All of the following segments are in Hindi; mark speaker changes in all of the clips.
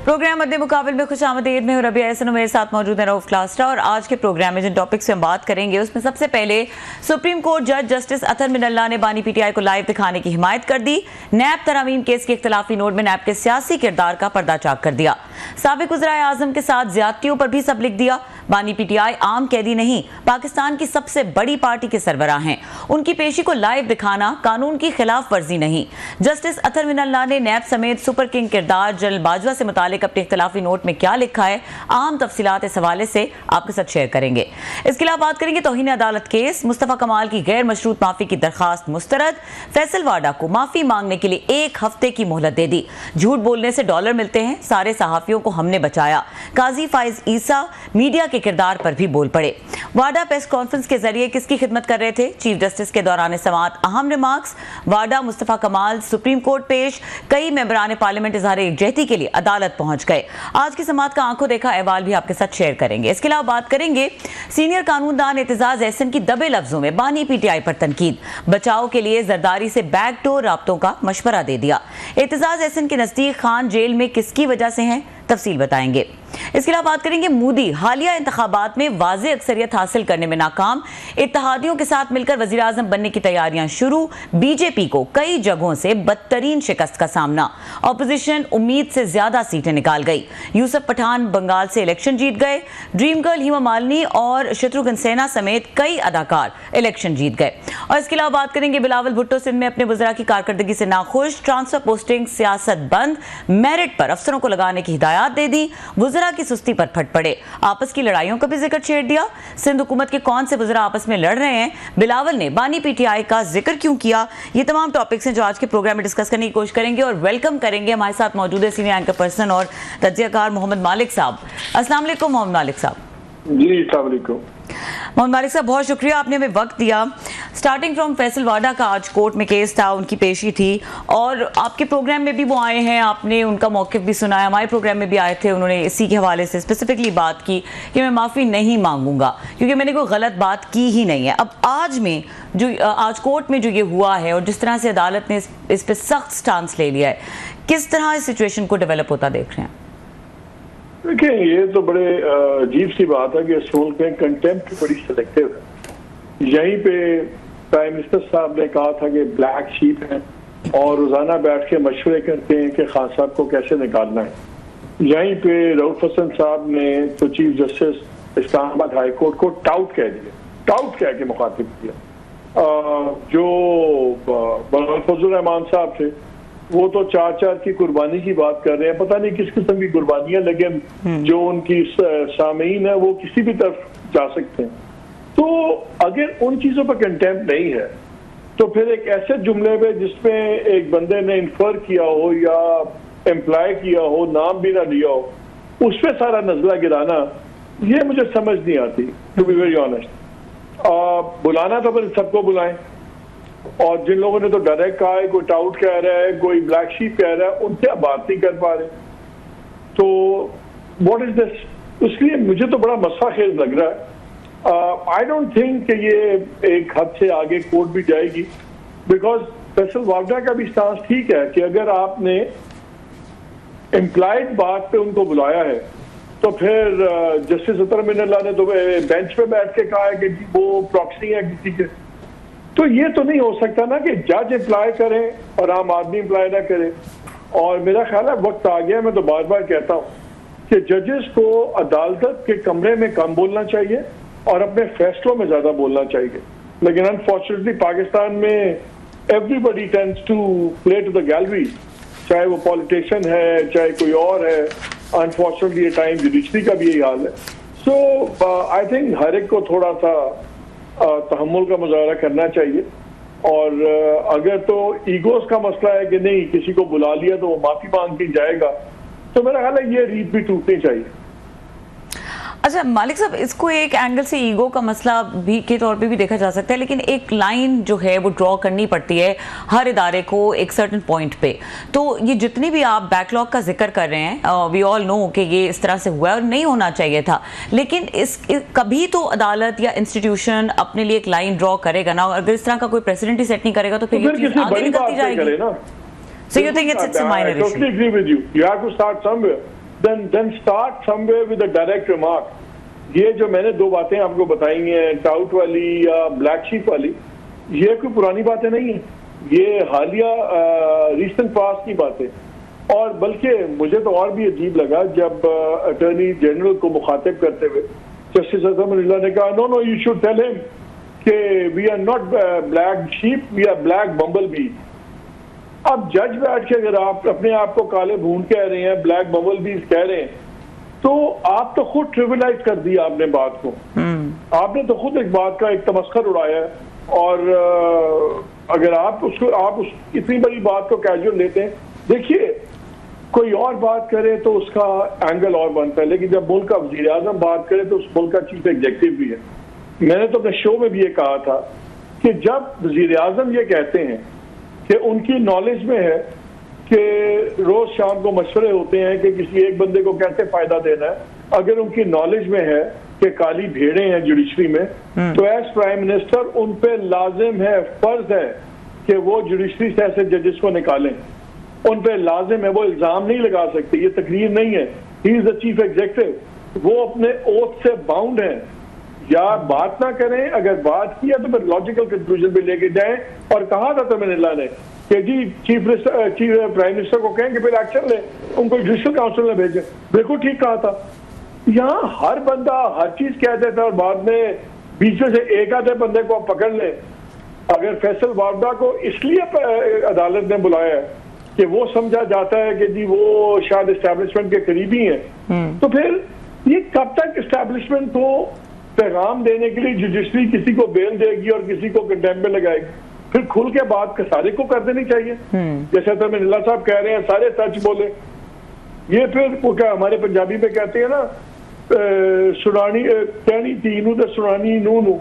Speaker 1: प्रोग्राम मध्य मुकाबले में खुशामदीद में रबिया एहसन मेरे साथ मौजूद है रऊफ क्लास्टा। और आज के प्रोग्राम में जिन टॉपिक से हम बात करेंगे उसमें सबसे पहले सुप्रीम कोर्ट जज जस्टिस अतर मिनल्ला ने बानी पीटीआई को लाइव दिखाने की हिमायत कर दी। नैब तरामीम केस के इख्तिलाफी नोट में नैब के सियासी किरदार का पर्दाचाक कर दिया। साबिक वज़ीर आज़म के साथ ज्यादतियों पर भी सब लिख दिया। बानी पीटीआई आम कैदी नहीं, पाकिस्तान की सबसे बड़ी पार्टी के सरबराह हैं। उनकी पेशी को लाइव दिखाना कानून की खिलाफ वर्जी नहीं। जस्टिस अतर मिनल्ला ने नैब समेत सुपर किंग किरदार जनरल बाजवा से मुतालिक अपने इख्तिलाफी नोट में क्या लिखा है, आम तफसीलात इस हवाले से आपके साथ शेयर करेंगे। इसके अलावा बात करेंगे तौहीन अदालत केस, मुस्तफा कमाल की गैर मशरूत माफी की दरखास्त मुस्तरद, फैसल वाडा को माफी मांगने के लिए 1 हफ्ते की मोहलत दे दी। झूठ बोलने से डॉलर मिलते हैं, सारे सहाफियों को हमने बचाया। काजी फाइज ईसा मीडिया के किरदार पर भी बोल पड़े। वाडा प्रेस कॉन्फ्रेंस के जरिए किसकी खिदमत कर रहे थे, चीफ जस्टिस के दौरान समाअत अहम रिमार्क्स। वाडा मुस्तफा कमाल सुप्रीम कोर्ट पेश, कई मेंबरान पार्लियामेंट इजहार यकजहती के लिए अदालत पहुंच गए। आज की समाअत का आंखों देखा अहवाल भी आपके साथ शेयर करेंगे। इसके अलावा बात करेंगे सीनियर कानूनदान एतजाज एहसन की दबे लफ्जों में बानी पीटीआई पर तनकीद, बचाव के लिए जरदारी से बैकडोर राब्तों का मशवरा दे दिया। एतजाज एहसन के नजदीक खान जेल में किसकी वजह से हैं, तफसील बताएंगे। इसके अलावा बात करेंगे मोदी हालिया इंतखाबात में वाज़ेह अक्सरियत हासिल करने में नाकाम, इत्तेहादियों के साथ मिलकर वज़ीर आज़म बनने की तैयारियां शुरू। बीजेपी को कई जगहों से बदतरीन शिकस्त का सामना, ऑपोजिशन उम्मीद से ज्यादा सीटें निकाल गई। यूसुफ पठान बंगाल से इलेक्शन जीत गए। ड्रीम गर्ल हेमा मालिनी और शत्रुघ्न सिन्हा समेत कई अदाकार इलेक्शन जीत गए। और इसके अलावा बात करेंगे बिलावल भुट्टो सिंध में अपने वज़रा की कारकर्दगी से नाखुश, ट्रांसफर पोस्टिंग सियासत बंद, मेरिट पर अफसरों को लगाने की हिदायत दे दी। वज़रा की सुस्ती पर फट पड़े, आपस की लड़ाइयों का भी जिक्र छेड़ दिया। सिंध हुकूमत के कौन से वज़रा आपस में लड़ रहे हैं, बिलावल ने बानी पीटीआई का जिक्र क्यों किया, ये तमाम टॉपिक्स हैं जो आज के प्रोग्राम में डिस्कस करने की कोशिश करेंगे। और वेलकम करेंगे, हमारे साथ मौजूद है सीनियर एंकर पर्सन और तज्ज़ियाकार मोहम्मद मालिक साहब। अस्सलाम वालेकुम मोहम्मद मालिक साहब।
Speaker 2: जी अस्सलाम वालेकुम
Speaker 1: मोहम्मद मालिक साहब, बहुत शुक्रिया आपने हमें वक्त दिया। स्टार्टिंग फ्रॉम फैसल वाडा का आज कोर्ट में केस था, उनकी पेशी थी और आपके प्रोग्राम में भी वो आए हैं, आपने उनका मौक़िफ़ भी सुना है। हमारे प्रोग्राम में भी आए थे, उन्होंने इसी के हवाले से स्पेसिफिकली बात की कि मैं माफ़ी नहीं मांगूंगा क्योंकि मैंने कोई गलत बात की ही नहीं है। अब आज कोर्ट में जो ये हुआ है और जिस तरह से अदालत ने इस पर सख्त स्टांस ले लिया है, किस तरह इस सिचुएशन को डेवलप होता देख रहे हैं?
Speaker 2: देखिए, ये तो बड़े अजीब सी बात है कि इस मुल्क में कंटेम्प्ट बड़ी सिलेक्टिव है। यहीं पे प्राइम मिनिस्टर साहब ने कहा था कि ब्लैक शीप है और रोजाना बैठ के मशवरे करते हैं कि खान साहब को कैसे निकालना है। यहीं पे रऊफ हसन साहब ने तो chief justice Islamabad high court को टाउट कह दिया, टाउट कह के मुखातिब किया। जो फजल रहमान साहब थे वो तो 4 की कुर्बानी की बात कर रहे हैं, पता नहीं किस किस्म की कुर्बानियां लगे। जो उनकी सामीन है वो किसी भी तरफ जा सकते हैं। तो अगर उन चीजों पर कंटेम्प्ट नहीं है तो फिर एक ऐसे जुमले पे जिसमें एक बंदे ने इन्फर किया हो या एम्प्लॉय किया हो, नाम भी ना लिया हो, उस पर सारा नजला गिराना, ये मुझे समझ नहीं आती, टू बी वेरी ऑनेस्ट। बुलाना तो फिर सबको बुलाएं, और जिन लोगों ने तो डायरेक्ट कहा है, कोई टाउट कह रहा है, कोई ब्लैक शीप कह रहा है, उनसे आप बात नहीं कर पा रहे। तो व्हाट इज दिस? इसलिए मुझे तो बड़ा मसला खेल लग रहा है। आई डोंट थिंक कि ये एक हद से आगे कोर्ट भी जाएगी, बिकॉज फैसल वाडा का भी स्टांस ठीक है कि अगर आपने एम्प्लॉयड बात पे उनको बुलाया है तो फिर जस्टिस अतर मिनल्ला ने तो बेंच पे बैठ के कहा है कि वो प्रॉक्सी है किसी के। तो ये तो नहीं हो सकता ना कि जज अप्लाई करें और आम आदमी अप्लाई ना करे। और मेरा ख्याल है वक्त आ गया, मैं तो बार बार कहता हूँ कि जजेस को अदालत के कमरे में कम बोलना चाहिए और अपने फैसलों में ज्यादा बोलना चाहिए। लेकिन अनफॉर्चुनेटली पाकिस्तान में everybody tends to play to the gallery, चाहे वो पॉलिटिशियन है चाहे कोई और है। अनफॉर्चुनेटली ये टाइम जुडिशरी का भी यही हाल है। सो आई थिंक हर एक को थोड़ा सा तहम्मुल का मुजाहरा करना चाहिए। और अगर तो ईगोस का मसला है कि नहीं किसी को बुला लिया तो वो माफी मांग के जाएगा, तो मेरा ख्याल है ये रीत भी टूटनी चाहिए।
Speaker 1: अच्छा मालिक साहब, इसको एक एंगल से ईगो का मसला भी के तौर पे भी देखा जा सकता है, लेकिन एक लाइन जो है वो ड्रॉ करनी पड़ती है हर इदारे को एक सर्टेन पॉइंट पे। तो ये जितनी भी आप बैकलॉग का जिक्र कर रहे हैं, वी ऑल नो कि ये इस तरह से हुआ है और नहीं होना चाहिए था, लेकिन कभी तो अदालत या इंस्टीट्यूशन अपने लिए एक लाइन ड्रॉ करेगा ना। अगर इस तरह का कोई प्रेसिडेंट ही सेट नहीं करेगा तो फिर ये चीज आगे निकलती जाएगी। So you think it's minor issue?
Speaker 2: I totally agree with you. You have to start somewhere. then start somewhere with a direct remark. ये जो मैंने दो बातें आपको बताई हैं, टाउट वाली या ब्लैक शीप वाली, ये कोई पुरानी बातें नहीं है, ये हालिया रिसेंट पास की बातें। और बल्कि मुझे तो और भी अजीब लगा जब अटॉर्नी जनरल को मुखातिब करते हुए जस्टिस अतहर मिनल्ला ने कहा, no you should tell him कि we are not black sheep, we are black bumble bee. अब जज बैठ के अगर आप अपने आप को काले भून कह रहे हैं, ब्लैक बम्बल बीज कह रहे हैं, तो आप तो खुद ट्रिविलाइज कर दिया आपने बात को। आपने तो खुद एक बात का एक तमस्खर उड़ाया है। और अगर आप इतनी बड़ी बात को कैजुअल लेते हैं, देखिए कोई और बात करे तो उसका एंगल और बनता है, लेकिन जब मुल्क का वजीर आजम बात करे तो उस मुल्क का चीफ एग्जीक्यूटिव भी है। मैंने तो अपने शो में भी ये कहा था कि जब वजीर आजम ये कहते हैं कि उनकी नॉलेज में है कि रोज शाम को मशवरे होते हैं कि किसी एक बंदे को कैसे फायदा देना है, अगर उनकी नॉलेज में है कि काली भेड़े हैं जुडिशरी में, तो एज प्राइम मिनिस्टर उन पे लाजिम है, फर्ज है कि वो जुडिशरी से ऐसे जजेस को निकालें। उन पे लाजिम है, वो इल्जाम नहीं लगा सकते, ये तकरीर नहीं है। He is the chief executive, वो अपने ओथ से बाउंड हैं। या बात ना करें, अगर बात किया तो फिर लॉजिकल कंक्लूजन पे लेके जाएं। और कहा था तो मिनल्ला ने कि जी चीफ प्राइम मिनिस्टर को कहें कि फिर एक्शन ले, उनको जुडिशल काउंसिल में भेजें। बिल्कुल ठीक कहा था। यहाँ हर बंदा हर चीज कह देता है और बाद में बीच में से एक आधे बंदे को आप पकड़ लें। अगर फैसल वारदा को इसलिए अदालत ने बुलाया है कि वो समझा जाता है कि जी वो शायद एस्टैब्लिशमेंट के करीबी हैं, तो फिर ये कब तक एस्टैब्लिशमेंट को पैगाम देने के लिए जुडिशरी किसी को बेल देगी और किसी को कंडेम में लगाएगी? फिर खुल के बात सारे को कर देनी चाहिए। जैसे तो मिनल्ला साहब कह रहे हैं सारे सच बोले। ये फिर वो क्या हमारे पंजाबी में कहते हैं ना, सुनानी कहनी तीनू तो सुनानी नू,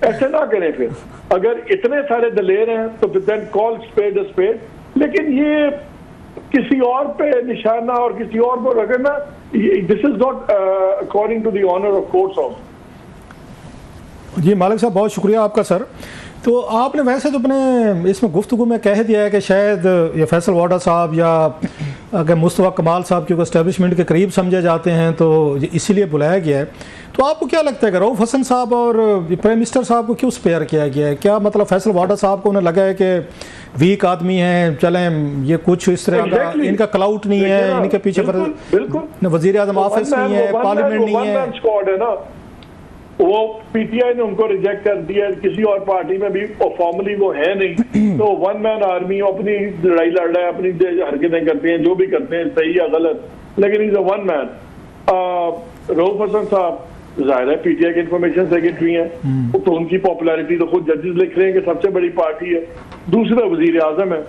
Speaker 2: ऐसे ना करें। फिर अगर इतने सारे दलेर हैं तो फिर देन कॉल स्पेड स्पेड, लेकिन ये किसी और पे निशाना और किसी और को रखना, this is not according to the honour of courts of.
Speaker 3: जी मालिक साहब, बहुत शुक्रिया आपका सर। तो आपने वैसे तो अपने इसमें गुफ्तगू में कह दिया है कि शायद ये फैसल वाडा साहब या अगर मुस्तफ़ा कमाल साहब क्योंकि एस्टेब्लिशमेंट के करीब समझे जाते हैं तो इसीलिए बुलाया गया है। तो आपको क्या लगता है कि रऊफ़ हसन साहब और प्राइम मिनिस्टर साहब को क्यों स्पेयर किया गया है? क्या मतलब फैसल वाडा साहब को उन्हें लगा है कि वीक आदमी हैं, चलें ये कुछ इस तरह का इनका क्लाउट नहीं है, इनके पीछे वज़ीर आज़म ऑफिस नहीं है, पार्लियामेंट नहीं है,
Speaker 2: वो पीटीआई ने उनको रिजेक्ट कर दिया। किसी और पार्टी में भी फॉर्मली वो है नहीं, तो वन मैन आर्मी अपनी लड़ाई लड़ रहा है, अपनी हरकतें करते हैं, जो भी करते हैं सही या गलत, लेकिन is a one man. Rauf Hasan साहब जाहिर है पीटीआई के इंफॉर्मेशन सेक्रेटरी हैं, तो उनकी पॉपुलैरिटी तो खुद जजेस लिख रहे हैं कि सबसे बड़ी पार्टी है। दूसरा वजीर आजम है,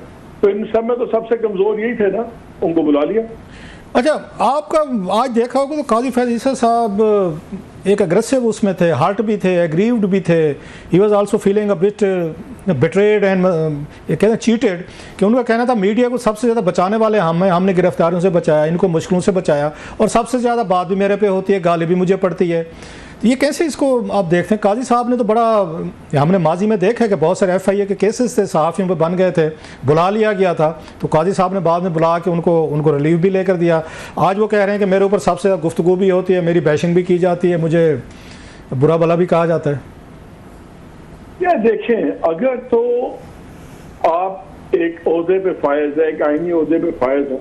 Speaker 2: तो इन सब में तो सबसे कमजोर यही थे ना, उनको बुला लिया।
Speaker 3: अच्छा, आपका आज देखा होगा तो काजी फैज़ ईसा साहब एक अग्रेसिव उसमें थे, हार्ट भी थे, एग्रीव्ड भी थे। He was also feeling a bit betrayed and ये कहते हैं चीटेड, कि उनका कहना था मीडिया को सबसे ज़्यादा बचाने वाले हमने गिरफ्तारियों से बचाया, इनको मुश्किलों से बचाया, और सबसे ज़्यादा बात भी मेरे पे होती है, गाली भी मुझे पड़ती है। ये कैसे इसको आप देखते हैं? काजी साहब ने तो बड़ा, हमने माजी में देखा है कि बहुत सारे FIA के केसेस थे, सहाफ़ियों पे बन गए थे, बुला लिया गया था, तो काजी साहब ने बाद में बुला के उनको रिलीव भी लेकर दिया। आज वो कह रहे हैं कि मेरे ऊपर सबसे ज़्यादा गुफ्तगू भी होती है, मेरी बैशिंग भी की जाती है, मुझे बुरा भला भी कहा जाता है।
Speaker 2: क्या देखें, अगर तो आप एक ओहदे पे फायज है, एक आईनी ओहदे पे फायज है,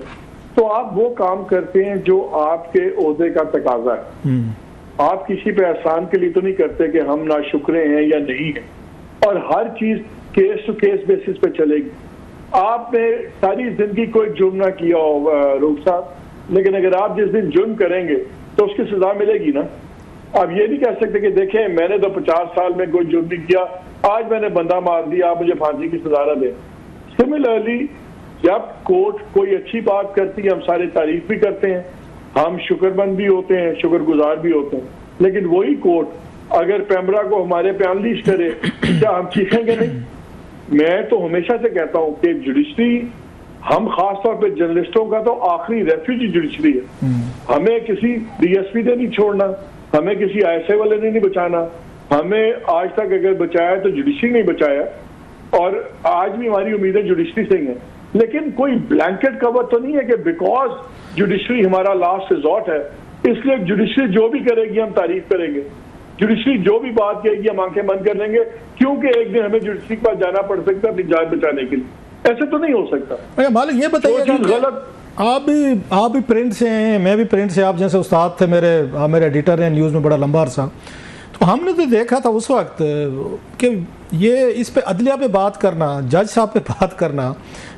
Speaker 2: तो आप वो काम करते हैं जो आपके ओहदे का तकाजा है। आप किसी पे एहसान के लिए तो नहीं करते कि हम नाशुक्रे हैं या नहीं है, और हर चीज केस टू केस बेसिस पे चलेगी। आपने सारी जिंदगी कोई जुर्म ना किया हो रूप साहब, लेकिन अगर आप जिस दिन जुर्म करेंगे तो उसकी सजा मिलेगी ना। आप ये नहीं कह सकते कि देखें मैंने तो 50 साल में कोई जुर्म नहीं किया, आज मैंने बंदा मार दिया, आप मुझे फांसी की सजा दें। सिमिलरली जब कोर्ट कोई अच्छी बात करती है हम सारे तारीफ भी करते हैं, हम शुक्रमंद भी होते हैं, शुक्रगुजार भी होते हैं, लेकिन वही कोर्ट अगर पैमरा को हमारे पे अनलीश करे, क्या हम चीखेंगे नहीं? मैं तो हमेशा से कहता हूं कि जुडिशरी, हम खास तौर पे जर्नलिस्टों का तो आखिरी रेफ्यूजी जुडिशरी है। हमें किसी DSP ने नहीं छोड़ना, हमें किसी ISI वाले ने नहीं बचाना, हमें आज तक अगर बचाया तो जुडिशरी नहीं बचाया, और आज भी हमारी उम्मीदें जुडिशरी से ही हैं। लेकिन कोई ब्लैंकेट कवर तो नहीं है कि बिकॉज जुडिशरी हमारा लास्ट रिजॉर्ट है इसलिए जुडिशरी जो भी करेगी हम तारीफ करेंगे, जुडिशरी जो भी बात कहेगी हम आंखें बंद कर लेंगे, क्योंकि एक दिन हमें जुडिशरी के पास जाना पड़ सकता है अपनी जान बचाने के लिए। ऐसे तो नहीं हो सकता।
Speaker 3: मालिक ये बताइए,
Speaker 2: गलत
Speaker 3: आप भी प्रिंट से हैं, मैं भी प्रिंट से, आप जैसे उस्ताद थे मेरे एडिटर हैं न्यूज़ में बड़ा लंबा अरसा, तो हमने तो देखा था उस वक्त कि ये इस पे अदलिया पे बात करना, जज साहब पे बात करना,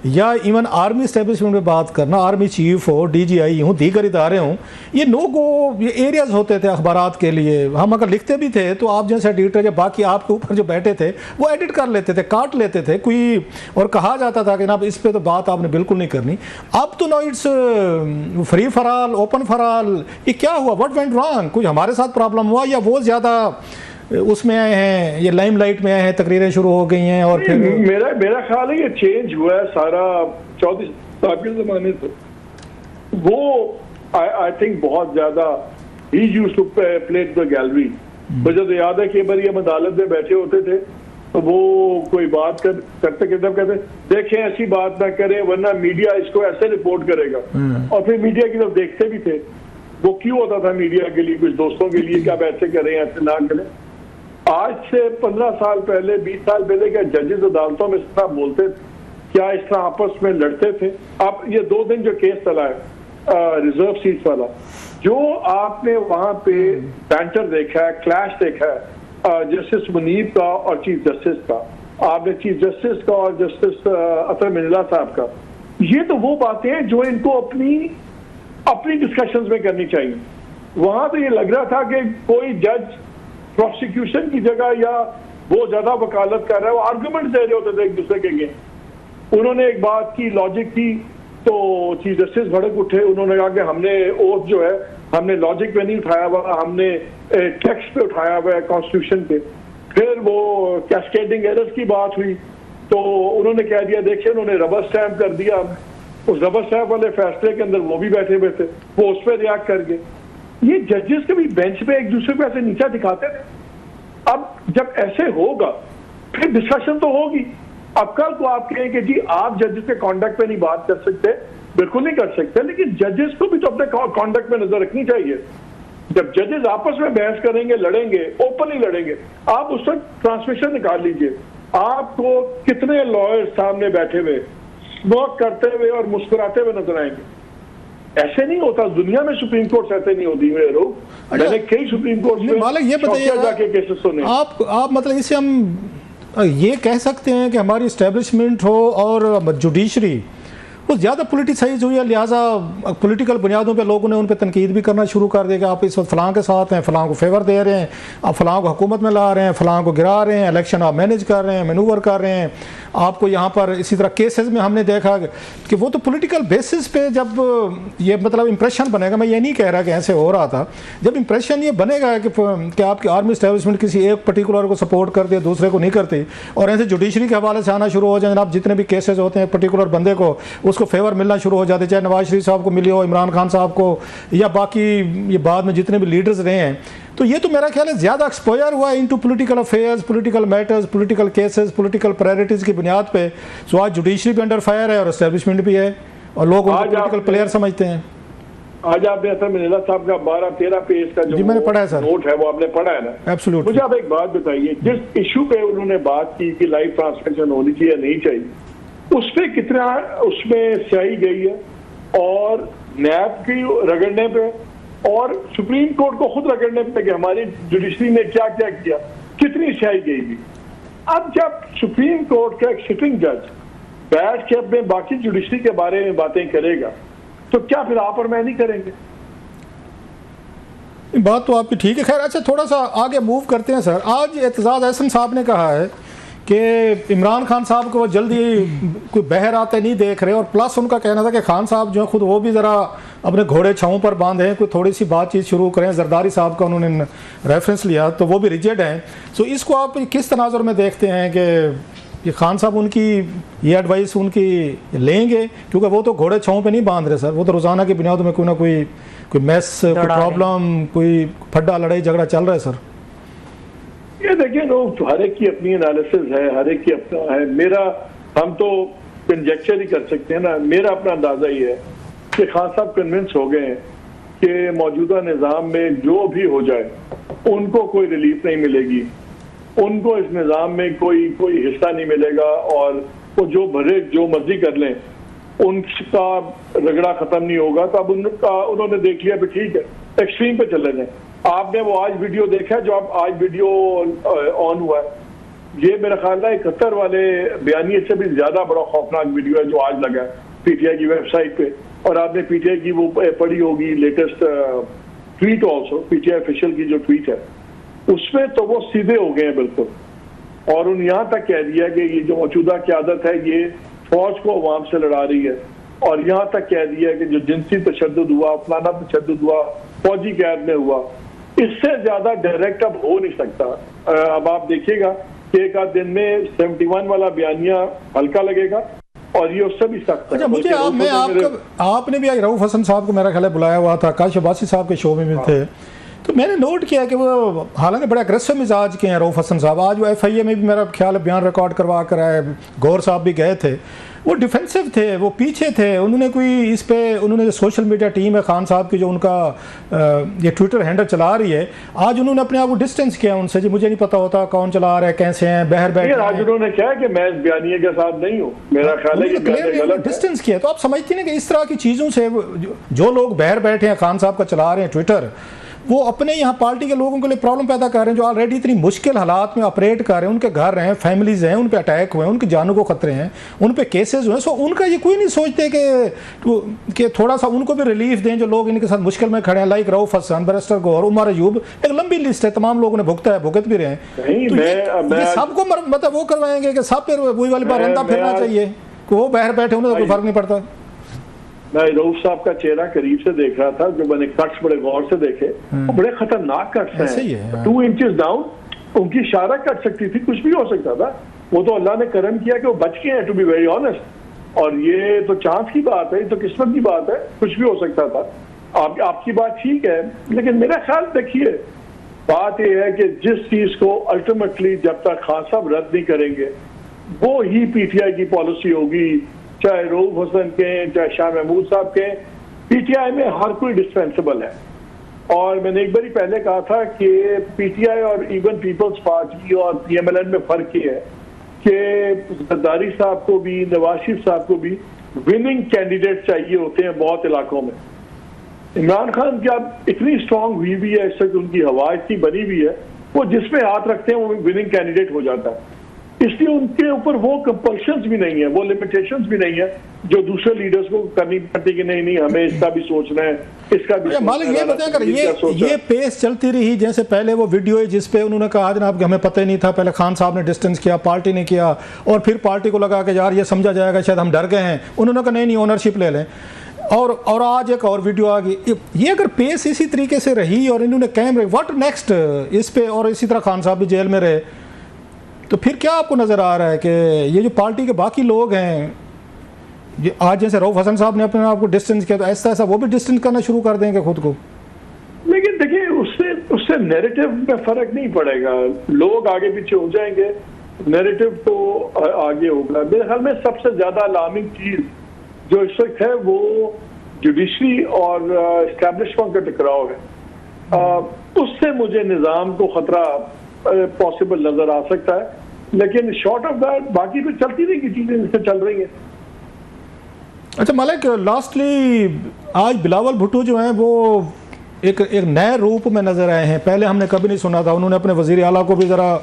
Speaker 3: या इवन आर्मी इस्टेब्लिशमेंट पे बात करना, आर्मी चीफ हो, DGI हूँ, दीगर इदारे हों, ये नो गो ये एरियाज होते थे अखबारात के लिए। हम अगर लिखते भी थे तो आप जैसे एडिटर या बाकी आपके ऊपर जो बैठे थे वो एडिट कर लेते थे, काट लेते थे कोई, और कहा जाता था कि ना इस पे तो बात आपने बिल्कुल नहीं करनी। अब तो no it's free for all, open for all. ये क्या हुआ, व्हाट वेंट रॉन्ग? कुछ हमारे साथ प्रॉब्लम हुआ या वो ज़्यादा उसमें आए हैं, ये लाइमलाइट में आए हैं, तकरीरें शुरू हो गई हैं? और फिर
Speaker 2: मेरा ख्याल है ये चेंज हुआ है सारा 34 साल के ज़माने से। वो आई थिंक बहुत ज़्यादा ही used to play the gallery. मुझे तो याद है कि बार हम अदालत में बैठे होते थे तो वो कोई बात कहते देखें ऐसी बात ना करें वरना मीडिया इसको ऐसे रिपोर्ट करेगा, और फिर मीडिया की तरफ देखते भी थे। वो क्यों होता था मीडिया के लिए, कुछ दोस्तों के लिए कि आप ऐसे करें ऐसे ना करें। आज से 15 साल पहले, 20 साल पहले क्या जजेस अदालतों में इस तरह बोलते थे? क्या इस तरह आपस में लड़ते थे? अब ये 2 दिन जो केस चला है रिजर्व सीट वाला, जो आपने वहां पे बैंटर देखा है, क्लैश देखा है जस्टिस मुनीब का और चीफ जस्टिस का, आपने चीफ जस्टिस का और जस्टिस अतर मिनल्ला साहब का, ये तो वो बातें हैं जो इनको अपनी डिस्कशंस में करनी चाहिए। वहां तो ये लग रहा था कि कोई जज प्रोसिक्यूशन की जगह या वो ज्यादा वकालत कर रहा है, वो आर्गुमेंट दे रहे होते थे एक दूसरे के अगेंस्ट। उन्होंने एक बात की, लॉजिक की, तो चीफ जस्टिस भड़क उठे। उन्होंने कहा कि हमने ओथ जो है हमने लॉजिक पे नहीं उठाया हुआ, हमने टेक्स्ट पे उठाया हुआ है, कॉन्स्टिट्यूशन पे। फिर वो कैस्केडिंग एरर्स की बात हुई तो उन्होंने कह दिया देखिए उन्होंने रबर स्टैम्प कर दिया। उस रबर स्टैम्प वाले फैसले के अंदर वो भी बैठे हुए थे, वो उस पर रिएक्ट कर गए। ये जजेस के भी बेंच पे एक दूसरे को ऐसे नीचा दिखाते थे। अब जब ऐसे होगा फिर डिस्कशन तो होगी। अब कल को आप कहें कि जी आप जजेस के कॉन्डक्ट पे नहीं बात कर सकते, बिल्कुल नहीं कर सकते, लेकिन जजेस को भी तो अपने कॉन्डक्ट में नजर रखनी चाहिए। जब जजेस आपस में बहस करेंगे, लड़ेंगे, ओपनली लड़ेंगे, आप उस वक्त ट्रांसमिशन निकाल लीजिए। आपको कितने लॉयर्स सामने बैठे हुए स्मोक करते हुए और मुस्कुराते हुए नजर आएंगे? ऐसे नहीं होता दुनिया में। सुप्रीम कोर्ट ऐसे नहीं होती मेरे लोग। मैंने कई सुप्रीम कोर्ट में
Speaker 3: ये बताइए
Speaker 2: जाके केसेस सुने।
Speaker 3: आप मतलब इससे हम ये कह सकते हैं कि हमारी इस्टेब्लिशमेंट हो और जुडिशरी वो ज़्यादा पोलिटिसाइज हुई है, लिहाजा पॉलिटिकल बुनियादों पे लोगों ने उन पे तनकीद भी करना शुरू कर दिया कि आप इस वक्त फ़लाँ के साथ हैं, फ़लाँ को फेवर दे रहे हैं, आप फ़लाँ को हुकूमत में ला रहे हैं, फ़लाँ को गिरा रहे हैं, इलेक्शन आप मैनेज कर रहे हैं, मैनूवर कर रहे हैं। आपको यहाँ पर इसी तरह केसेस में हमने देखा कि वो तो पॉलिटिकल बेसिस पे जब ये मतलब इंप्रेशन बनेगा, मैं ये नहीं कह रहा कि ऐसे हो रहा था, जब इंप्रेशन ये बनेगा कि आपकी आर्मी इस्टेब्लिशमेंट किसी एक पर्टिकुलर को सपोर्ट करती है, दूसरे को नहीं करती, और ऐसे जुडिशरी के हवाले से आना शुरू हो जाए, जनाब जितने भी केसेस होते हैं पर्टिकुलर बंदे को उसको फेवर मिलना शुरू हो जाते, चाहे नवाज शरीफ साहब को मिली हो, इमरान खान साहब को, या बाकी ये बाद में जितने भी लीडर्स रहे हैं। तो ये तो मेरा ख्याल है ज़्यादा एक्सपोजर हुआ into political affairs, political matters, political cases, political priorities की बुनियाद पे। सो आज जुडिशरी भी अंडर फायर है और एस्टेब्लिशमेंट भी है, और लोग उनको पॉलिटिकल प्लेयर समझते हैं।
Speaker 2: आज आपने अतर मिनल्ला साहब का 12-13 पेज का जो
Speaker 3: मैंने पढ़ा है सर,
Speaker 2: नोट है वो आपने पढ़ा है ना?
Speaker 3: एब्सोल्युटली।
Speaker 2: मुझे आप एक बात बताइए, जिस इशू पे उन्होंने बात की कि लाइव ट्रांसमिशन होनी चाहिए नहीं चाहिए, उस पर कितना उसमें स्याही गई है, और नैब की रगड़ने पे और सुप्रीम कोर्ट को खुद रगड़ने पे कि हमारी जुडिशरी ने क्या क्या किया, कितनी स्याही गई भी। अब जब सुप्रीम कोर्ट का एक सिटिंग जज बैठ के अपने बाकी जुडिशरी के बारे में बातें करेगा तो क्या फिर आप और मैं नहीं करेंगे?
Speaker 3: बात तो आपकी ठीक है। खैर अच्छा, थोड़ा सा आगे मूव करते हैं सर। आज एतजाज़ अहसन साहब ने कहा है कि इमरान खान साहब को वो जल्दी कोई बहर आते नहीं देख रहे, और प्लस उनका कहना था कि खान साहब जो है खुद वो भी ज़रा अपने घोड़े छाँव पर बांधे हैं, कोई थोड़ी सी बातचीत शुरू करें। जरदारी साहब का उन्होंने रेफरेंस लिया तो वो भी रिजिड हैं। सो इसको आप किस तनाजुर में देखते हैं कि ये खान साहब उनकी ये एडवाइस उनकी लेंगे? क्योंकि वो तो घोड़े छाँव पे नहीं बांध रहे सर, वो तो रोज़ाना की बुनियाद में कोई ना कोई मैस, कोई प्रॉब्लम, कोई फड्डा, लड़ाई झगड़ा चल रहा है सर।
Speaker 2: ये देखिए लोग हर एक की अपनी एनालिसिस है, हर एक की अपना है। हम तो कंजेक्चर ही कर सकते हैं ना। मेरा अपना अंदाजा ये है कि खान साहब कन्विंस हो गए हैं कि मौजूदा निज़ाम में जो भी हो जाए उनको कोई रिलीफ नहीं मिलेगी, उनको इस निज़ाम में कोई हिस्सा नहीं मिलेगा, और वो जो भरे जो मर्जी कर लें उनका रगड़ा खत्म नहीं होगा। तो अब उन्होंने देख लिया भी ठीक है, एक्सट्रीम पे चले जाए। आपने वो आज वीडियो देखा है जो आप आज वीडियो ऑन हुआ है, ये मेरा ख्याल है 71 वाले बयानिए से भी ज्यादा बड़ा खौफनाक वीडियो है जो आज लगा है पीटीआई की वेबसाइट पे। और आपने पीटीआई की वो पढ़ी होगी latest tweet also, PTI official की जो ट्वीट है उसमें तो वो सीधे हो गए हैं बिल्कुल, और उन यहाँ तक कह दिया कि ये जो मौजूदा क़यादत है ये फौज को अवाम से लड़ा रही है, और यहाँ तक कह दिया कि जो जिनसी तशद्दुद हुआ, फलाना तशद्दुद हुआ, फौजी कैद में हुआ, इससे ज्यादा डायरेक्ट अब हो नहीं सकता। अब आप देखिएगा कि एक आध दिन में 71 वाला बयानिया हल्का लगेगा और ये उससे भी सख्त है।
Speaker 3: अच्छा, मुझे आपने भी आज रऊफ हसन साहब को मेरा ख्याल है बुलाया हुआ था, आकाश अब्बासी साहब के शो में थे, तो मैंने नोट किया कि वो हालांकि बड़े अग्रेसिव मिजाज के हैं रऊफ हसन साहब। आज वो FIA में भी मेरा ख्याल है बयान रिकॉर्ड करवा कर आए, गौर साहब भी गए थे, वो डिफेंसिव थे, वो पीछे थे। उन्होंने कोई इस पे उन्होंने जो सोशल मीडिया टीम है खान साहब की जो उनका ये ट्विटर हैंडल चला रही है, आज उन्होंने अपने आप को डिस्टेंस किया उनसे, जी मुझे नहीं पता होता कौन चला रहा है, कैसे हैं, बहर बैठ।
Speaker 2: आज उन्होंने क्या कि मैं इस बयानिए के साथ नहीं हूँ, मेरा ख्याल है
Speaker 3: डिस्टेंस किया। तो आप समझते हैं कि इस तरह की चीज़ों से जो लोग बहर बैठे हैं खान साहब का चला रहे हैं ट्विटर, वो अपने यहाँ पार्टी के लोगों के लिए प्रॉब्लम पैदा कर रहे हैं जो ऑलरेडी इतनी मुश्किल हालात में ऑपरेट कर रहे हैं। उनके घर हैं, फैमिलीज हैं, उन पे अटैक हुए हैं, उनकी जानों को खतरे हैं, उन पे केसेस हुए हैं। सो उनका ये कोई नहीं सोचते कि थोड़ा सा उनको भी रिलीफ दें जो लोग इनके साथ मुश्किल में खड़े हैं, लाइक रऊफ हसन, बैरिस्टर गौहर, उमर अयूब, एक लंबी लिस्ट है, तमाम लोगों ने भुगता है, भुगत भी रहे हैं। तो ये सबको मतलब वो करवाएंगे कि सब फिर वही वाली बात रंदा फिरना चाहिए कि वो बाहर बैठे उन्हें तो कोई फर्क नहीं पड़ता।
Speaker 2: मैं रऊफ साहब का चेहरा करीब से देख रहा था, जो मैंने कट्स बड़े गौर से देखे, वो बड़े खतरनाक कट्स हैं। 2 इंचेस डाउन उनकी इशारा कट सकती थी, कुछ भी हो सकता था। वो तो अल्लाह ने करम किया कि वो बच गए हैं, टू बी वेरी ऑनेस्ट। और ये तो चांस की बात है, ये तो किस्मत की बात है, कुछ भी हो सकता था। आपकी बात ठीक है, लेकिन मेरा ख्याल देखिए बात यह है कि जिस चीज को अल्टीमेटली जब तक खान साहब रद्द नहीं करेंगे वो ही PTI की पॉलिसी होगी, चाहे रऊफ हसन के, चाहे शाह महमूद साहब के। PTI में हर कोई डिस्पेंसेबल है, और मैंने एक बार ही पहले कहा था कि PTI और इवन पीपल्स पार्टी और PMLN में फर्क ये है कि जरदारी साहब को भी, नवाज शरीफ साहब को भी विनिंग कैंडिडेट चाहिए होते हैं बहुत इलाकों में। इमरान खान की अब इतनी स्ट्रांग हुई भी है, इससे उनकी हवा इतनी बनी हुई है, वो जिसमें हाथ रखते हैं वो विनिंग कैंडिडेट हो जाता है। इसलिए उनके ऊपर वो कंपल्शंस भी नहीं है, वो लिमिटेशंस भी नहीं है जो दूसरे लीडर्स को करनी पड़ती कि नहीं हमें इसका भी सोचना है, इसका भी।
Speaker 3: मालिक ये बताया कर ये पेस चलती रही, जैसे पहले वो वीडियो है जिसपे उन्होंने कहा जनाब कि हमें पता ही नहीं था, पहले खान साहब ने डिस्टेंस किया, पार्टी ने किया, और फिर पार्टी को लगा कि यार ये समझा जाएगा शायद हम डर गए हैं, उन्होंने कहा नहीं ओनरशिप ले लें, और आज एक और वीडियो आ गई। ये अगर पेस इसी तरीके से रही और इन्होंने कैमरे व्हाट नेक्स्ट इस पे, और इसी तरह खान साहब भी जेल में रहे, तो फिर क्या आपको नजर आ रहा है कि ये जो पार्टी के बाकी लोग हैं, ये आज जैसे रऊफ हसन साहब ने अपने आप को डिस्टेंस किया, तो ऐसा ऐसा वो भी डिस्टेंस करना शुरू कर देंगे खुद को?
Speaker 2: लेकिन देखिए उससे नैरेटिव में फर्क नहीं पड़ेगा, लोग आगे पीछे हो जाएंगे, नैरेटिव तो आगे होगा। मेरे ख्याल में सबसे ज्यादा अलार्मिंग चीज जो इस वक्त है वो जुडिशरी और एस्टैब्लिशमेंट का टकराव है। उससे मुझे निज़ाम को खतरा पॉसिबल नजर आ सकता है, लेकिन शॉर्ट ऑफ दैट बाकी तो चलती रहेगी चीजें जिससे चल रही हैं।
Speaker 3: अच्छा मालिक, लास्टली आज बिलावल भुट्टो जो हैं वो एक नए रूप में नजर आए हैं, पहले हमने कभी नहीं सुना था। उन्होंने अपने वजीर आला को भी ज़रा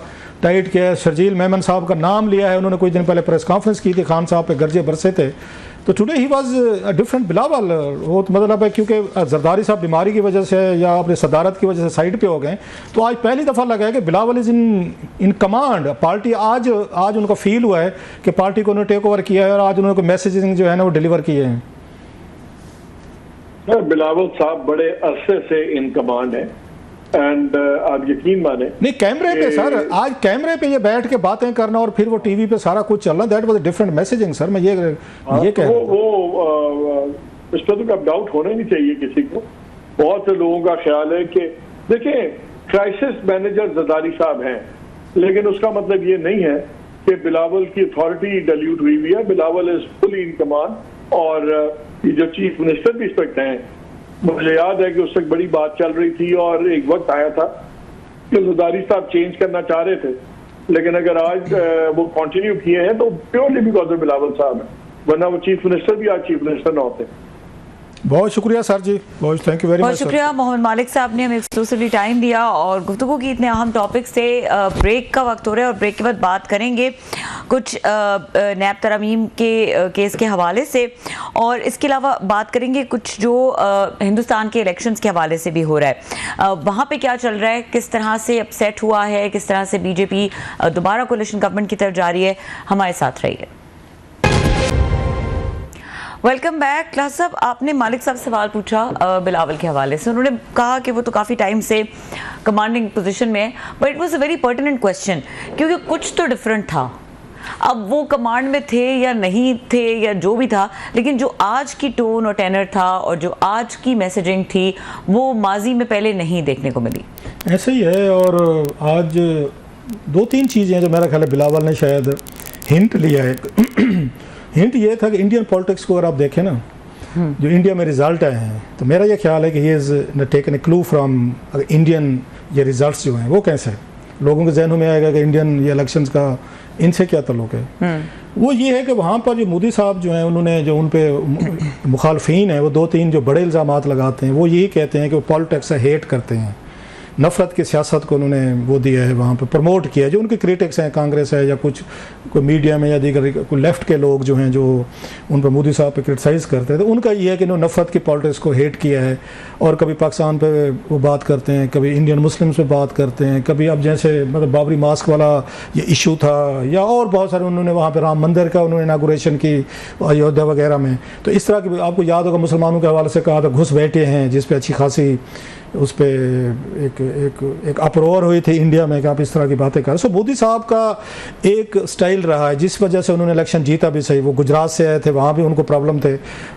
Speaker 3: टाइट किया, शर्जील मेमन साहब का नाम लिया है, उन्होंने कुछ दिन पहले प्रेस कॉन्फ्रेंस की थी, खान साहब पे गर्जे बरसे थे, तो today he was different Bilawal. वो तो मतलब है क्योंकि जरदारी साहब बीमारी की वजह से या अपनी सदारत की वजह से साइड पे हो गए, तो आज पहली दफ़ा लगा है कि Bilawal is in command party. आज उनको फील हुआ है कि पार्टी को उन्होंने टेक ओवर किया है, और आज उन्होंने मैसेजिंग जो है ना वो डिलीवर किए हैं।
Speaker 2: बिलावल साहब बड़े अरसे से इन कमांड है, एंड आप यकीन माने
Speaker 3: नहीं कैमरे पे सर, आज कैमरे पे ये बैठ के बातें करना और फिर वो टीवी पे सारा कुछ चलना, that was a different messaging sir. मैं ये कह
Speaker 2: इस पर तो अब डाउट होना नहीं चाहिए किसी को। बहुत से लोगों का ख्याल है कि देखिए क्राइसिस मैनेजर जरदारी साहब हैं, लेकिन उसका मतलब ये नहीं है कि बिलावल की अथॉरिटी डाइल्यूट हुई है, Bilawal is fully in command और ये जो चीफ मिनिस्टर भी इस पर हैं। मुझे याद है कि उस वक्त बड़ी बात चल रही थी और एक वक्त आया था कि ज़रदारी साहब चेंज करना चाह रहे थे, लेकिन अगर आज वो कंटिन्यू किए हैं तो प्योरली बिकॉज ऑफ बिलावल साहब है, वरना वो चीफ मिनिस्टर भी आज चीफ मिनिस्टर ना होते।
Speaker 3: बहुत शुक्रिया सर जी, बहुत थैंक यू वेरी मच।
Speaker 1: बहुत शुक्रिया मोहम्मद मालिक साहब ने हमें एक्सक्लूसिवली टाइम दिया और गुफ्तगू की इतने अहम टॉपिक से। ब्रेक का वक्त हो रहा है और ब्रेक के बाद बात करेंगे कुछ नैब तरमीम के केस के हवाले से, और इसके अलावा बात करेंगे कुछ जो हिंदुस्तान के इलेक्शंस के हवाले से भी हो रहा है, वहाँ पे क्या चल रहा है, किस तरह से अपसेट हुआ है, किस तरह से बीजेपी दोबारा कोलिशन गवर्नमेंट की तरफ जा रही है। हमारे साथ रहिए। Welcome back. क्लास साहब, आपने मालिक साहब सवाल पूछा बिलावल के हवाले से। उन्होंने कहा कि वो तो काफ़ी टाइम से कमांडिंग पोजीशन में है, but it was a very pertinent question, क्योंकि कुछ तो डिफरेंट था। अब वो कमांड में थे या नहीं थे या जो भी था, लेकिन जो आज की टोन और टेनर था और जो आज की मैसेजिंग थी वो माजी में पहले नहीं देखने को मिली।
Speaker 3: ऐसे ही है। और आज 2-3 चीज़ें जो मेरा ख्याल है बिलावल ने शायद हिंट लिया है। हिंट ये था कि इंडियन पॉलिटिक्स को अगर आप देखें ना, जो इंडिया में रिजल्ट आए हैं, तो मेरा ये ख्याल है कि he is taken a clue from Indian ये रिजल्ट्स जो हैं वो कैसे है। लोगों के जहनों में आएगा कि इंडियन ये इलेक्शंस का इनसे क्या ताल्लुक है। वो ये है कि वहाँ पर जो मोदी साहब जो हैं उन्होंने जो उन पे मुखालफीन है वो 2-3 जो बड़े इल्ज़ामात लगाते हैं, वो यही कहते हैं कि वो पॉलिटिक्स से हेट करते हैं, नफ़रत की सियासत को उन्होंने वो दिया है, वहाँ पे प्रमोट किया है। जो उनके क्रिटिक्स हैं, कांग्रेस है या कुछ कोई मीडिया में या दीगर कोई लेफ़्ट के लोग जो हैं जो उन पर मोदी साहब पे क्रिटिसाइज़ करते हैं, तो उनका ये है कि उन्होंने नफ़रत की पॉलिटिक्स को हेट किया है। और कभी पाकिस्तान पे वो बात करते हैं, कभी इंडियन मुस्लिम्स पे बात करते हैं, कभी अब जैसे मतलब बाबरी मास्क वाला ये इशू था, या और बहुत सारे उन्होंने वहाँ पे राम मंदिर का उन्होंने इनागुरेशन की अयोध्या वगैरह में। तो इस तरह की आपको याद होगा मुसलमानों के हवाले से कहा था घुस बैठे हैं, जिस पे अच्छी खासी उस पर एक अपरोर हुई थी इंडिया में कि आप इस तरह की बातें करें। सो मोदी साहब का एक स्टाइल रहा है जिस वजह से उन्होंने इलेक्शन जीता भी सही। वो गुजरात से आए थे, वहाँ भी उनको प्रॉब्लम थे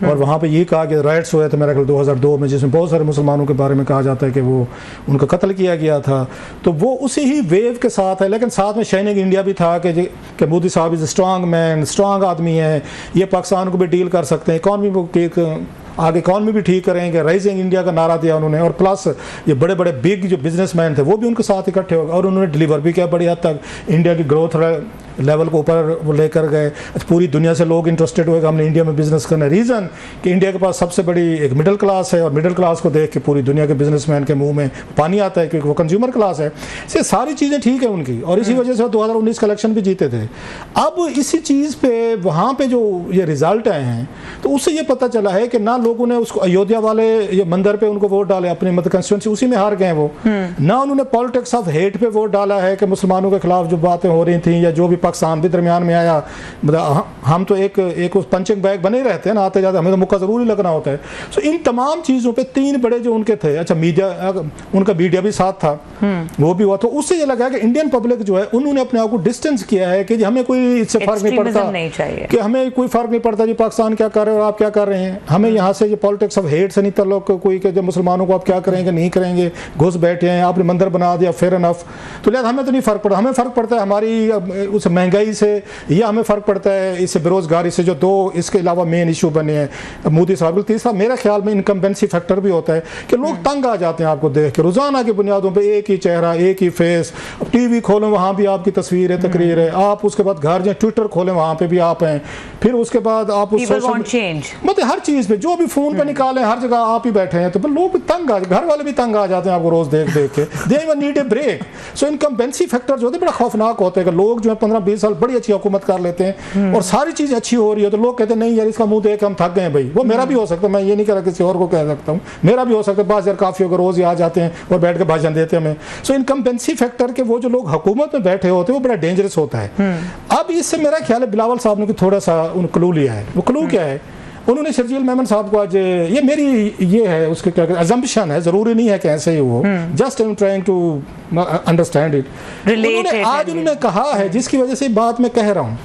Speaker 3: और वहाँ पे ये कहा कि राइट्स हुए थे मेरा ख्याल 2002 में, जिसमें बहुत सारे मुसलमानों के बारे में कहा जाता है कि वो उनका कत्ल किया गया था। तो वो उसी ही वेव के साथ है, लेकिन साथ में शाइनिंग इंडिया भी था कि मोदी साहब इज़ स्ट्रांग मैन, स्ट्रांग आदमी है, ये पाकिस्तान को भी डील कर सकते हैं, इकॉनमी को आगे इकॉनमी भी ठीक करेंगे, राइजिंग इंडिया का नारा दिया उन्होंने। और प्लस ये बड़े बड़े बिग जो बिजनेसमैन थे वो भी उनके साथ इकट्ठे हो गए और उन्होंने डिलीवर भी किया बड़ी हद तक। इंडिया की ग्रोथ लेवल को ऊपर वो लेकर गए। पूरी दुनिया से लोग इंटरेस्टेड हुए कि हमने इंडिया में बिजनेस करना है। रीज़न कि इंडिया के पास सबसे बड़ी एक मिडिल क्लास है और मिडिल क्लास को देख के पूरी दुनिया के बिजनेसमैन के मुंह में पानी आता है क्योंकि वो कंज्यूमर क्लास है। ये सारी चीज़ें ठीक है उनकी, और इसी वजह से 2019 का इलेक्शन भी जीते थे। अब इसी चीज़ पे वहाँ पे जो ये रिजल्ट आए हैं तो उससे ये पता चला है कि ना लोगों ने उसको अयोध्या वाले ये मंदिर पे उनको वोट डाले, अपने मतलब कंस्टिट्यूंसी उसी में हार गए वो, ना उन्होंने पॉलिटिक्स ऑफ हेट पे वोट डाला है कि मुसलमानों के खिलाफ जो बातें हो रही थी या जो भी पाकिस्तान भी दरमियान में आया। मतलब हम तो एक पंचिंग बैग बने रहते हैं ना, आते जाते, हमें तो मुक्का ज़रूरी लगना होता है। सो इन तमाम चीज़ों पे 3 बड़े जो उनके थे, अच्छा मीडिया, उनका मीडिया भी साथ था, वो भी हुआ। तो उससे ये लगा कि इंडियन पब्लिक जो है उन्होंने अपने आप को डिस्टेंस किया है कि हमें कोई इससे फ़र्क नहीं पड़ता, कि हमें कोई फ़र्क नहीं पड़ता जी पाकिस्तान क्या कर रहे हो और आप क्या कर रहे हैं, हमें यहाँ से ये पॉलिटिक्स ऑफ हेट से नहीं ताल्लुक कोई कि जो मुसलमानों को आप क्या करेंगे नहीं करेंगे, घुस बैठे हैं, आपने मंदिर बना दिया, फेयर इनफ। तो लिहाजा हमें तो नहीं फ़र्क पड़ा, हमें फ़र्क पड़ता है हमारी उस महंगाई से, या हमें फ़र्क पड़ता है इससे बेरोज़गारी से, जो 2 इसके अलावा मेन इशू बने हैं मोदी साहब। तीसरा मेरा ख्याल में इनकम्बेंसी फैक्टर भी होता है कि लोग तंग आ जाते हैं आपको देख के, रोज़ाना की बुनियादों पर एक ही चेहरा, एक ही फेस। अब टीवी खोलें वहाँ भी आपकी तस्वीर है, तकरीर है, आप उसके बाद घर जाए ट्विटर खोलें वहाँ पे भी आप हैं, फिर उसके बाद आप मतलब हर चीज़ पे जो भी फ़ोन पे निकालें हर जगह आप ही बैठे हैं। तो लोग तंग आ, घर वाले भी तंग आ जाते हैं आपको रोज़ देख देख के। They even need a break. So incumbency factor जो होते हैं बड़ा खौफनाक होता है कि लोग जो है 15-20 साल बड़ी अच्छी हुकूमत कर लेते हैं और सारी चीज़ अच्छी हो रही है तो लोग कहते हैं नहीं यार इसका मुंह देख हम थक गए भाई। वो मेरा भी हो सकता है, मैं ये नहीं कह रहा किसी और को कह सकता हूँ, मेरा भी हो सकता है। 5,000 काफ़ी होकर रोज़ ही आ जाते हैं और बैठ के भाषण देते हैं हमें। सो इनकम्बेंसी फैक्टर के वो जो लोग हुकूमत में बैठे होते हैं वो बड़ा डेंजरस होता है। अब इससे मेरा ख्याल है बिलावल साहब ने थोड़ा सा उन क्लू लिया है। वो क्लू क्या है, उन्होंने शर्जील मेमन साहब को आज, ये मेरी ये है उसके क्या अजम्पशन है, जरूरी नहीं है कि ऐसे ही हो, just I am trying to understand it. उन्होंने कहा है जिसकी वजह से बात मैं कह रहा हूँ,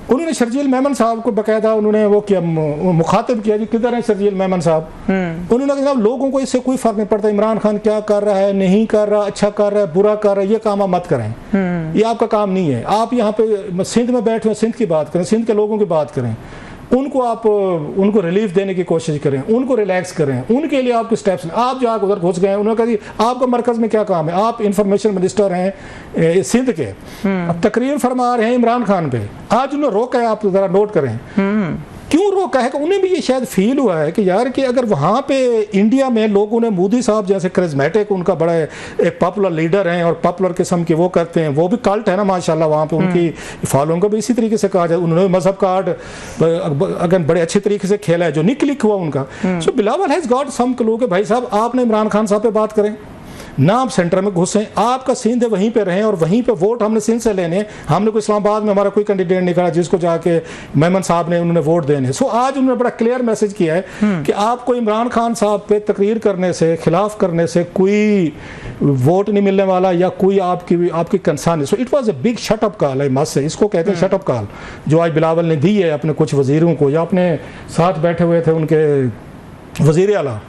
Speaker 3: उन्होंने शर्जील मेमन साहब को बकायदा उन्होंने वो किया, मुखातिब किया कि किधर है शर्जील मेमन साहब। उन्होंने कहा जनाब लोगों को इससे कोई फर्क नहीं पड़ता इमरान खान क्या कर रहा है, नहीं कर रहा, अच्छा कर रहा है, बुरा कर रहा है, ये काम आप मत करें, ये आपका काम नहीं है। आप यहाँ पे सिंध में बैठे हैं, सिंध की बात करें, सिंध के लोगों की बात करें, उनको रिलीफ देने की कोशिश करें, उनको रिलैक्स करें, उनके लिए आपके स्टेप्स। आप जाकर उधर घुस गए, उन्होंने कहा जी आपका मरकज में क्या काम है, आप इंफॉर्मेशन मिनिस्टर हैं सिंध के, अब तकरीर फरमा रहे हैं इमरान खान पे, आज उन्होंने रोका है, आप जरा नोट करें क्यों रोका है। उन्हें भी ये शायद फील हुआ है कि यार कि अगर वहाँ पे इंडिया में लोगों ने मोदी साहब जैसे करिज्मेटिक, उनका बड़ा एक पॉपुलर लीडर हैं और पॉपुलर किस्म के वो करते हैं, वो भी कल्ट है ना माशाल्लाह वहाँ पे, उनकी फॉलोइंग को भी इसी तरीके से कहा जाए, उन्होंने मजहब कार्ड अगर बड़े अच्छे तरीके से खेला है, जो निकलिक हुआ उनका। So Bilawal has got some clue कि भाई साहब आपने इमरान खान साहब पे बात करें ना, आप सेंटर में घुसें, आपका सिंध है वहीं पे रहें और वहीं पे वोट हमने सिंध से लेने, हमने कोई इस्लामाबाद में हमारा कोई कैंडिडेट नहीं खड़ा जिसको जाके मेमन साहब ने उन्होंने वोट देने। सो आज उन्होंने बड़ा क्लियर मैसेज किया है कि आपको इमरान खान साहब पे तकरीर करने से, खिलाफ करने से कोई वोट नहीं मिलने वाला या कोई आपकी कंसर्न है। So it was a big shut up call है मस से, इसको कहते हैं शटअप कॉल, जो आज बिलावल ने दी है अपने कुछ वजीरों को या अपने साथ बैठे हुए थे उनके वज़ीर आला,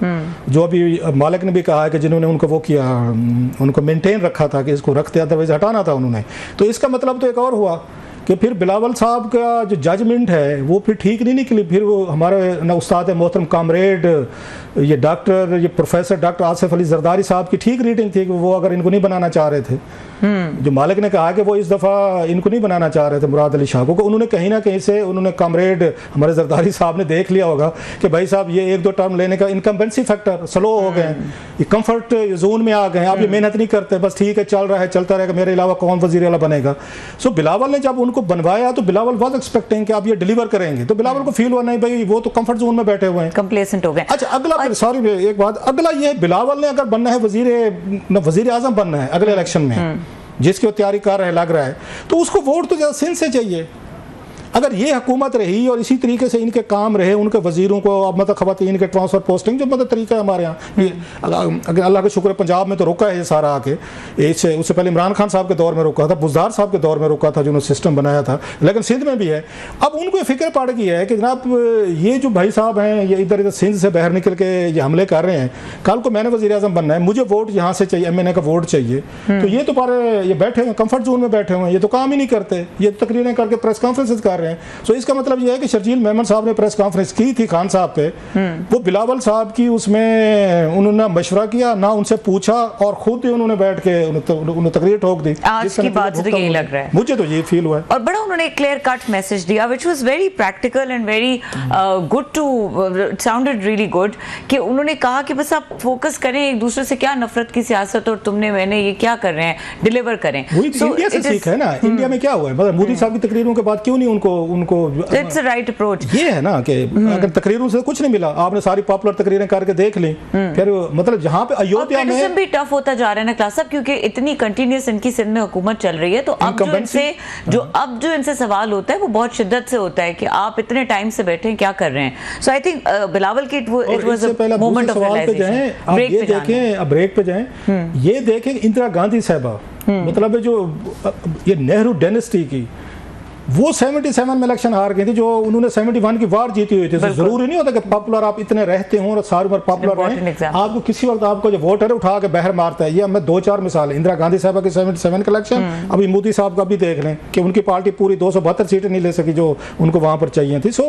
Speaker 3: जो अभी मालिक ने भी कहा है कि जिन्होंने उनको वो किया, उनको मेंटेन रखा था कि इसको रखते अदरवाइज हटाना था उन्होंने। तो इसका मतलब तो एक और हुआ कि फिर बिलावल साहब का जो जजमेंट है वो फिर ठीक नहीं निकली। फिर वो हमारे ना उस्ताद मोहतरम कामरेड ये प्रोफेसर डॉक्टर आसिफ अली जरदारी साहब की ठीक रीडिंग थी कि वो अगर इनको नहीं बनाना चाह रहे थे, जो मालिक ने कहा कि वो इस दफ़ा इनको नहीं बनाना चाह रहे थे मुराद अली शाह को, उन्होंने कहीं ना कहीं से उन्होंने कामरेड हमारे जरदारी साहब ने देख लिया होगा कि भाई साहब ये 1-2 टर्म लेने का इनकम्बेंसी फैक्टर स्लो हो गए, ये कंफर्ट जोन में आ गए, आप ये मेहनत नहीं करते, बस ठीक है चल रहा है चलता रहेगा, मेरे अलावा कौन वज़ीर आला बनेगा। सो बिलावल ने जब उनको बनवाया तो बिलावल वाज एक्सपेक्टिंग कि आप ये डिलीवर करेंगे, तो बिलावल को फील हुआ नहीं भाई वो तो कंफर्ट जोन में बैठे हुए हैं,
Speaker 1: कंप्लेसेंट हो गए।
Speaker 3: अच्छा अगला सॉरी एक बात, अगला ये बिलावल ने अगर बनना है वजीर आजम बनना है अगले इलेक्शन में, जिसकी वो तैयारी कर रहे लग रहा है, तो उसको वोट तो सिंध से चाहिए। अगर ये हुकूमत रही और इसी तरीके से इनके काम रहे, उनके वजीरों को अब मतलब खवातीन के ट्रांसफर पोस्टिंग जो मतलब तरीका है हमारे यहाँ, ये अल्लाह का शुक्र है पंजाब में तो रोका है ये सारा आके, उससे पहले इमरान खान साहब के दौर में रोका था, बुज़दार साहब के दौर में रोका था, जिन्होंने सिस्टम बनाया था, लेकिन सिंध में भी है। अब उनको फिक्र पड़ गई है कि जनाब ये जो भाई साहब हैं ये इधर सिंध से बाहर निकल के ये हमले कर रहे हैं, कल को मैंने वज़ीर आज़म बनना है, मुझे वोट यहाँ से चाहिए, MNA का वोट चाहिए, तो ये तो ये बैठे हुए कंफर्ट जोन में बैठे हुए हैं, ये तो काम ही नहीं करते, ये तकरीरें करके प्रेस कॉन्फ्रेंस कर रहे हैं। सो इसका मतलब यह है कि शर्जील मेमन साहब ने प्रेस कॉन्फ्रेंस की थी खान साहब पे, वो बिलावल साहब की उसमें उन्होंने मशवरा किया ना, उनसे पूछा और खुद ही उन्होंने बैठ के उन्होंने तकरीर ठोक दी।
Speaker 1: आज की बात तो यही लग रहा है,
Speaker 3: मुझे तो ये फील हुआ है।
Speaker 1: और बड़ा उन्होंने क्लियर कट मैसेज दिया which was very practical and very good to sounded really good, कि उन्होंने कहा कि बस आप फोकस करें एक दूसरे से, क्या नफरत की सियासत और तुमने मैंने ये क्या कर रहे हैं, डिलीवर करें।
Speaker 3: इंडिया से सीखा है ना, इंडिया में क्या हुआ है, मतलब मोदी साहब की तकरीरों के बाद क्यों नहीं उनको
Speaker 1: इट्स अ राइट अप्रोच।
Speaker 3: ये है ना कि अगर तकरीरों से कुछ नहीं मिला, आपने सारी पॉपुलर तकरीरें करके देख ली, फिर मतलब जहां पे अयोध्या में
Speaker 1: भी टफ होता जा रहा है ना क्लास साहब, क्योंकि इतनी कंटिन्यूअस इनकी सिंध में हुकूमत चल रही है, तो अब जो इनसे सवाल होता है वो बहुत शिद्दत से होता है कि आप इतने टाइम से बैठे हैं क्या कर रहे हैं। सो आई थिंक बिलावल की it was a moment of realisation.
Speaker 3: Break पे जाएं, ये देखें इंदिरा गांधी साहबा, मतलब जो ये नेहरू डायनेस्टी की, वो 77 में इलेक्शन हार गई थी, जो उन्होंने 71 की वार जीती हुई थी। तो जरूरी नहीं होता कि पॉपुलर आप इतने रहते हो और सारी उम्र पॉपुलर रहें, आपको किसी वक्त आपको जो वोटर है उठा के बाहर मारता है। ये मैं 2-4 मिसाल, इंदिरा गांधी साहब के 77 का इलेक्शन, अभी मोदी साहब का भी देख लें कि उनकी पार्टी पूरी 272 सीटें नहीं ले सकी जो उनको वहां पर चाहिए थी। सो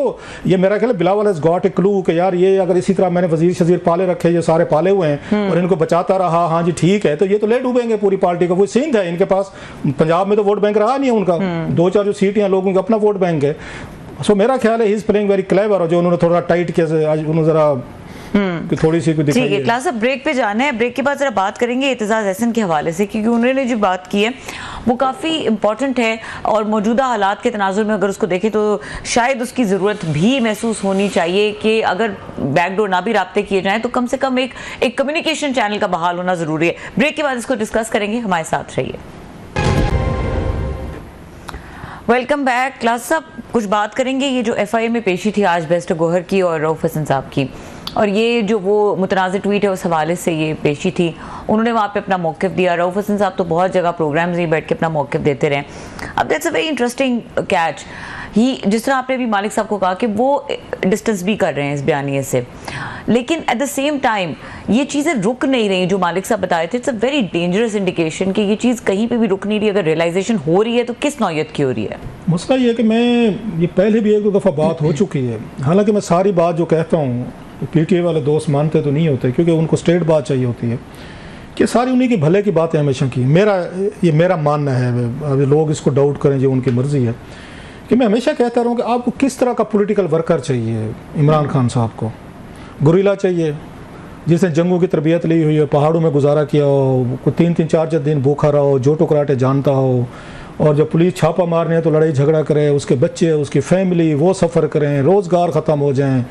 Speaker 3: ये मेरा ख्याल Bilawal has got a clue कि यार ये अगर इसी तरह मैंने वजीर शजीर पाले रखे, ये सारे पाले हुए हैं और इनको बचाता रहा, हाँ जी ठीक है, तो ये तो ले डूबेंगे पूरी पार्टी को। वो सिंध है इनके पास, पंजाब में तो वोट बैंक रहा नहीं है उनका, 2-4 जो सीटें लोगों का अपना वोट बैंक है। सो मेरा ख्याल है he is playing very clever, और जो उन्होंने थोड़ा टाइट किया आज उन्होंने जरा थोड़ी सी कुछ
Speaker 1: ठीक है क्लास, अब ब्रेक पे जाना है। ब्रेक के बाद जरा बात करेंगे एतजाज एहसन के हवाले से, क्योंकि उन्होंने जो बात की है वो काफ़ी इंपॉर्टेंट है और मौजूदा हालात के तनाजुर में अगर उसको देखें तो शायद उसकी ज़रूरत भी महसूस होनी चाहिए कि अगर बैकडोर ना भी राब्ते किए जाएं तो कम से कम एक कम्युनिकेशन चैनल का बहाल होना ज़रूरी है। ब्रेक के बाद इसको डिस्कस करेंगे, हमारे साथ रहिए। Welcome back. क्लास साहब, कुछ बात करेंगे ये जो एफआईए में पेशी थी आज बेस्ट गोहर की और रऊफ हसन साहब की, और ये जो वो मुतनाज़िर ट्वीट है उस हवाले से ये पेशी थी, उन्होंने वहाँ पे अपना मौक़िफ़ दिया। रऊफ हसन साहब तो बहुत जगह प्रोग्राम्स में बैठ के अपना मौक़िफ़ देते रहे। अब that's a very interesting catch. ही जिस तरह आपने भी मालिक साहब को कहा कि वो डिस्टेंस भी कर रहे हैं इस बयानिए से, लेकिन एट द सेम टाइम ये चीज़ें रुक नहीं रही जो मालिक साहब बताए थे। It's a very dangerous indication कि ये चीज़ कहीं पे भी रुक नहीं रही। अगर रियलाइजेशन हो रही है तो किस नौयत की हो रही है?
Speaker 3: मसला ये है कि ये पहले भी एक दो दफ़ा बात हो चुकी है। हालांकि मैं सारी बात जो कहता हूँ पीटीआई वाले दोस्त मानते तो नहीं होते, क्योंकि उनको स्ट्रेट बात चाहिए होती है कि सारी उन्हीं की भले की बातें हमेशा की। मेरा मानना है, अभी लोग इसको डाउट करें जो उनकी मर्ज़ी है, कि मैं हमेशा कहता रहूँ कि आपको किस तरह का पॉलिटिकल वर्कर चाहिए। इमरान खान साहब को गुरिल्ला चाहिए जिसने जंगों की तरबियत ली हुई है, पहाड़ों में गुजारा किया हो, 3-3 4-4 दिन भूखा रहा हो, जोटो कराटे जानता हो, और जब पुलिस छापा मारने है तो लड़ाई झगड़ा करे, उसके बच्चे उसकी फैमिली वो सफ़र करें, रोज़गार ख़त्म हो जाएं,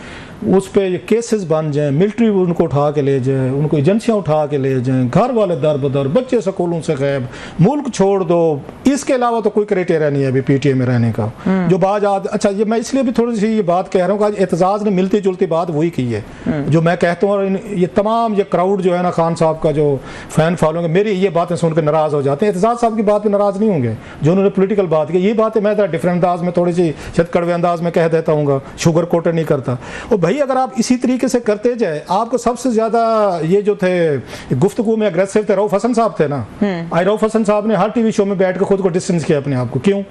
Speaker 3: उस पर ये केसेस बन जाएं, मिलिट्री उनको उठा के ले जाए, उनको एजेंसियां उठा के ले जाएं, घर वाले दर बदर, बच्चे स्कूलों से गायब, मुल्क छोड़ दो। इसके अलावा तो कोई क्राइटेरिया नहीं है अभी पीटीआई में रहने का। जो बात आज अच्छा, ये मैं इसलिए भी थोड़ी सी ये बात कह रहा हूँ कि आज एतजाज़ ने मिलती जुलती बात वही की है जो मैं कहता हूँ। ये तमाम ये क्राउड जो है ना खान साहब का जो फ़ैन फॉलोइंग, मेरी ये बातें सुनकर नाराज़ हो जाते हैं। एतजाज़ साहब की बात पर नाराज़ नहीं होंगे जो उन्होंने पोलिटिकल बात की। ये बातें मैं डिफरेंट अंदाज में, थोड़ी सी शायद कड़वे अंदाज में कह देता हूँ, शुगर कोटेड नहीं करता। और भाई अगर आप इसी तरीके से करते जाए, आपको सबसे ज्यादा ये जो थे गुफ्तगू में अग्रेसिव थे रऊफ हसन साहब थे ना। रऊफ हसन साहब ने हर टीवी शो में बैठ कर खुद को डिस्टेंस किया अपने आप को। क्यों?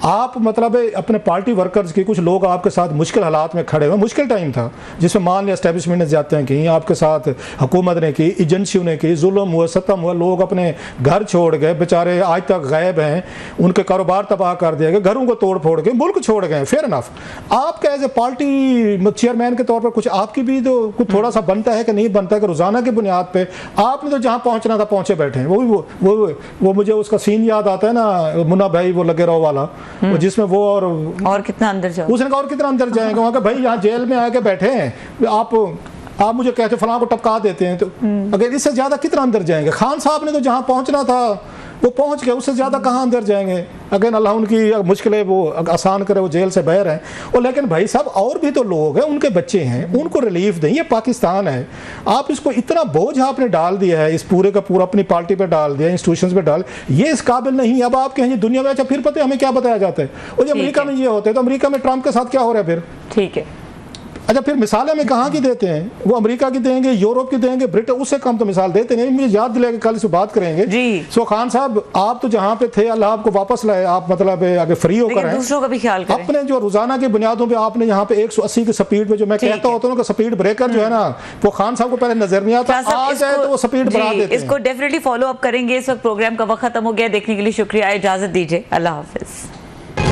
Speaker 3: आप मतलब अपने पार्टी वर्कर्स की, कुछ लोग आपके साथ मुश्किल हालात में खड़े हुए, मुश्किल टाइम था जिसमें मान लिया एस्टेब्लिशमेंट ने जाते हैं कि आपके साथ हुकूमत ने की, एजेंसियों ने की, जुल्म हुआ, सतम हुआ, लोग अपने घर छोड़ गए, बेचारे आज तक गायब हैं, उनके कारोबार तबाह कर दिया गया, घरों को तोड़ फोड़ के मुल्क छोड़ गए। फेयर इनफ, आपका एज ए पार्टी चेयरमैन के तौर पर कुछ आपकी भी तो कुछ थोड़ा सा बनता है कि नहीं बनता है कि रोजाना की बुनियाद पे आपने तो जहाँ पहुँचना था पहुँचे बैठे हैं। वो मुझे उसका सीन याद आता है ना, मुन्ना भाई वो लगे रहो वाला, जिसमें वो और कितना अंदर जाओ, उसने कहा और कितना अंदर जाएंगे, वहां का भाई यहाँ जेल में आके बैठे हैं, आप मुझे कहते फलां को टपका देते हैं, तो अगर इससे ज्यादा कितना अंदर जाएंगे? खान साहब ने तो जहां पहुंचना था वो पहुंच गए, उससे ज्यादा कहां अंदर जाएंगे? अगर अल्लाह उनकी मुश्किलें वो आसान करे, वो जेल से बाहर हैं। और लेकिन भाई साहब और भी तो लोग हैं, उनके बच्चे हैं, उनको रिलीफ दें। ये पाकिस्तान है, आप इसको इतना बोझ आपने डाल दिया है, इस पूरे का पूरा अपनी पार्टी पे डाल दिया, इंस्टीट्यूशंस पे डाल, ये इस काबिल नहीं। अब आप कहेंगे दुनिया में, अच्छा फिर पता है हमें क्या बताया जाता है, और जब अमेरिका में ये होते हैं तो अमेरिका में ट्रंप के साथ क्या हो रहा है फिर? ठीक है, अच्छा फिर मिसालें में कहाँ की देते हैं? वो अमेरिका की देंगे, यूरोप की देंगे, ब्रिटेन, उससे कम तो मिसाल देते नहीं। मुझे याद दिलाएगा, कल से बात करेंगे जी। सो खान साहब आप तो जहाँ पे थे अल्लाह आपको वापस लाए, आप मतलब आगे फ्री होकर हैं, दूसरों का भी ख्याल करें। अपने जो रोजाना की बुनियादों पे आपने यहाँ पे 180 की स्पीड पे, जो मैं कहता होता हूँ स्पीड ब्रेकर जो है ना, वो खान साहब को पहले नजर नहीं आता, आ जाए तो वो स्पीड बढ़ा देते हैं। इसको डेफिनेटली फॉलो अप करेंगे। इस वक्त प्रोग्राम का वक्त खत्म हो गया। देखने के लिए शुक्रिया, इजाजत दीजिए, अल्लाह हाफिज।